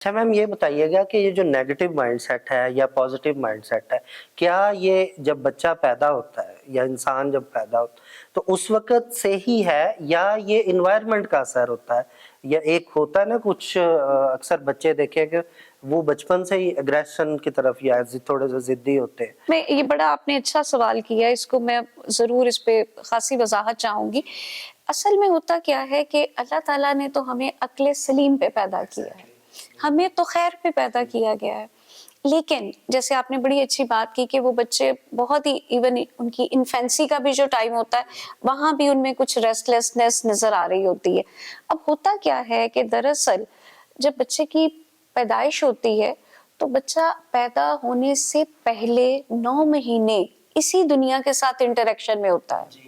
अच्छा मैम, ये बताइएगा कि ये जो नेगेटिव माइंडसेट है या पॉजिटिव माइंडसेट है, क्या ये जब बच्चा पैदा होता है या इंसान जब पैदा होता है तो उस वक़्त से ही है, या ये एनवायरनमेंट का असर होता है? या एक होता है ना कुछ अक्सर बच्चे देखे कि वो बचपन से ही एग्रेशन की तरफ या थोड़े से ज़िद्दी होते हैं। मैं ये बड़ा आपने अच्छा सवाल किया, इसको मैं ज़रूर इस पे ख़ासी वज़ाहत चाहूँगी। असल में होता क्या है कि अल्लाह ताला ने तो हमें अक्ल सलीम पे पैदा किया है, हमें तो खैर पे पैदा किया गया है। लेकिन जैसे आपने बड़ी अच्छी बात की कि वो बच्चे बहुत ही इवन उनकी इन्फेंसी का भी जो टाइम होता है वहाँ भी उनमें कुछ रेस्टलेसनेस नज़र आ रही होती है। अब होता क्या है कि दरअसल जब बच्चे की पैदाइश होती है तो बच्चा पैदा होने से पहले 9 महीने इसी दुनिया के साथ इंटरेक्शन में होता है।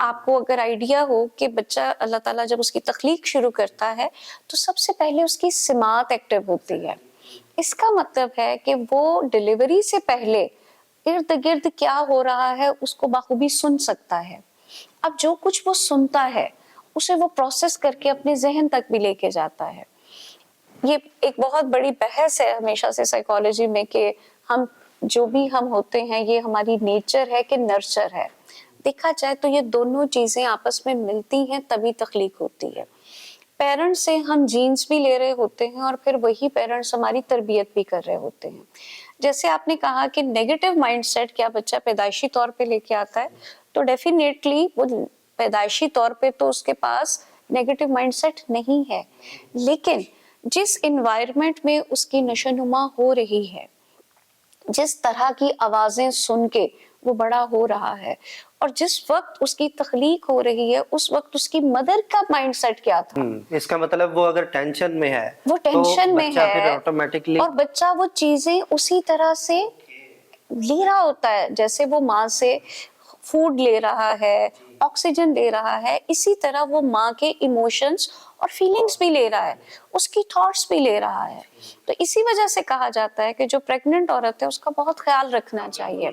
आपको अगर आइडिया हो कि बच्चा अल्लाह ताला जब उसकी तख्लीक शुरू करता है तो सबसे पहले उसकी सिमात एक्टिव होती है। इसका मतलब है कि वो डिलीवरी से पहले इर्द गिर्द क्या हो रहा है उसको बाखूबी सुन सकता है। अब जो कुछ वो सुनता है उसे वो प्रोसेस करके अपने जहन तक भी लेके जाता है। ये एक बहुत बड़ी बहस है हमेशा से साइकोलॉजी में कि हम जो भी हम होते हैं ये हमारी नेचर है कि नर्चर है। देखा जाए तो ये दोनों चीजें आपस में मिलती हैं तभी तख्लीक होती है। पेरेंट्स से हम जीन्स भी ले रहे होते हैं और फिर वही पेरेंट्स हमारी तरबियत भी कर रहे होते हैं। जैसे आपने कहा कि नेगेटिव माइंडसेट क्या बच्चा पैदाइशी तौर पे लेके आता है, तो डेफिनेटली वो पैदाइशी तौर पे तो उसके पास नेगेटिव माइंडसेट नहीं है, लेकिन जिस इन्वायरमेंट में उसकी नशोनुमा हो रही है, जिस तरह की आवाजें सुन के वो बड़ा हो रहा है और जिस वक्त उसकी तख्लीक हो रही है उस वक्त उसकी मदर का माइंडसेट क्या था। इसका मतलब वो अगर टेंशन में है वो टेंशन तो में बच्चा फिर है ऑटोमेटिकली और बच्चा वो चीजें उसी तरह से ले रहा होता है जैसे वो माँ से फूड ले रहा है, ऑक्सीजन ले रहा है, इसी तरह वो माँ के इमोशंस और फीलिंग्स भी ले रहा है, उसकी थॉट्स भी ले रहा है। तो इसी वजह से कहा जाता है कि जो प्रेग्नेंट औरत है उसका बहुत ख्याल रखना चाहिए।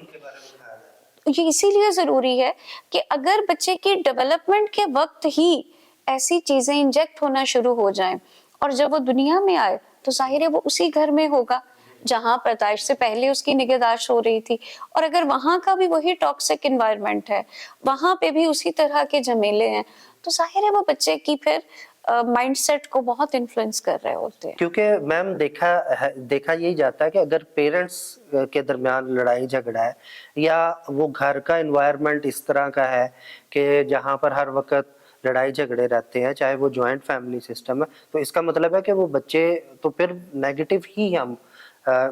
ये इसीलिए जरूरी है कि अगर बच्चे की डेवलपमेंट के वक्त ही ऐसी चीजें इंजेक्ट होना शुरू हो जाएं और जब वो दुनिया में आए तो जाहिर है वो उसी घर में होगा जहां पैदाइश से पहले उसकी निगहदाश्त हो रही थी, और अगर वहां का भी वही टॉक्सिक एनवायरनमेंट है, वहां पे भी उसी तरह के झमेले हैं, तो जाहिर है वो बच्चे की फिर माइंडसेट को बहुत इन्फ्लुएंस कर रहे होते हैं। क्योंकि मैम देखा यही जाता है कि अगर पेरेंट्स के दरमियान लड़ाई झगड़ा है या वो घर का एनवायरनमेंट इस तरह का है कि जहाँ पर हर वक्त लड़ाई झगड़े रहते हैं, चाहे वो जॉइंट फैमिली सिस्टम है, तो इसका मतलब है कि वो बच्चे तो फिर नेगेटिव ही हम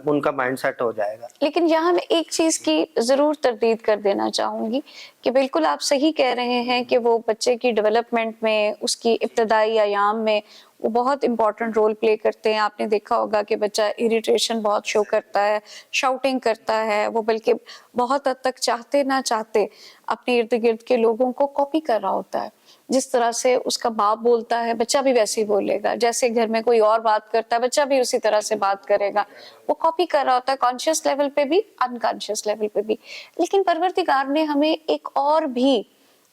उनका माइंडसेट हो जाएगा। लेकिन यहाँ मैं एक चीज की जरूर तरदीद कर देना चाहूंगी कि बिल्कुल आप सही कह रहे हैं कि वो बच्चे की डेवलपमेंट में उसकी इब्तदाई अयाम में वो बहुत इंपॉर्टेंट रोल प्ले करते हैं। आपने देखा होगा कि बच्चा इरिटेशन बहुत शो करता है, शाउटिंग करता है, वो बल्कि बहुत हद तक चाहते ना चाहते अपने इर्द गिर्द के लोगों को कॉपी कर रहा होता है। जिस तरह से उसका बाप बोलता है बच्चा भी वैसे ही बोलेगा, जैसे घर में कोई और बात करता है बच्चा भी उसी तरह से बात करेगा। वो कॉपी कर रहा होता है कॉन्शियस लेवल पे भी, अनकॉन्शियस लेवल पे भी। लेकिन परवरदिगार ने हमें एक और भी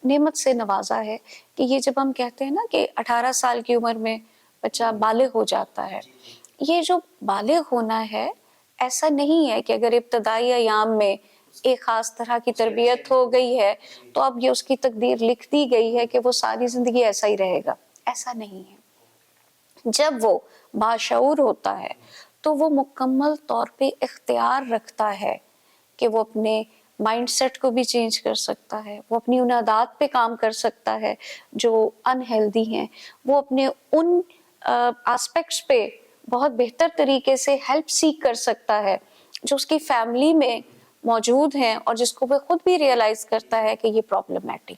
नेमत से नवाजा है कि ये जब हम कहते हैं ना कि 18 साल की उम्र में बच्चा बालिग हो जाता है, ये जो बालिग होना है ऐसा नहीं है कि अगर इब्तदाई अयाम में एक खास तरह की तरबियत हो गई है तो अब ये उसकी तकदीर लिख दी गई है कि वो सारी जिंदगी ऐसा ही रहेगा। ऐसा नहीं है। जब वो बाशऊर होता है तो वो मुकम्मल तौर पे इख्तियार रखता है कि वो अपने माइंडसेट को भी चेंज कर सकता है, वो अपनी उन आदत पे काम कर सकता है जो अनहेल्दी हैं, वो अपने उन एस्पेक्ट्स पे बहुत बेहतर तरीके से हेल्प सीख कर सकता है जो उसकी फैमिली में मौजूद हैं और जिसको वो खुद भी रियलाइज करता है कि ये प्रॉब्लमैटिक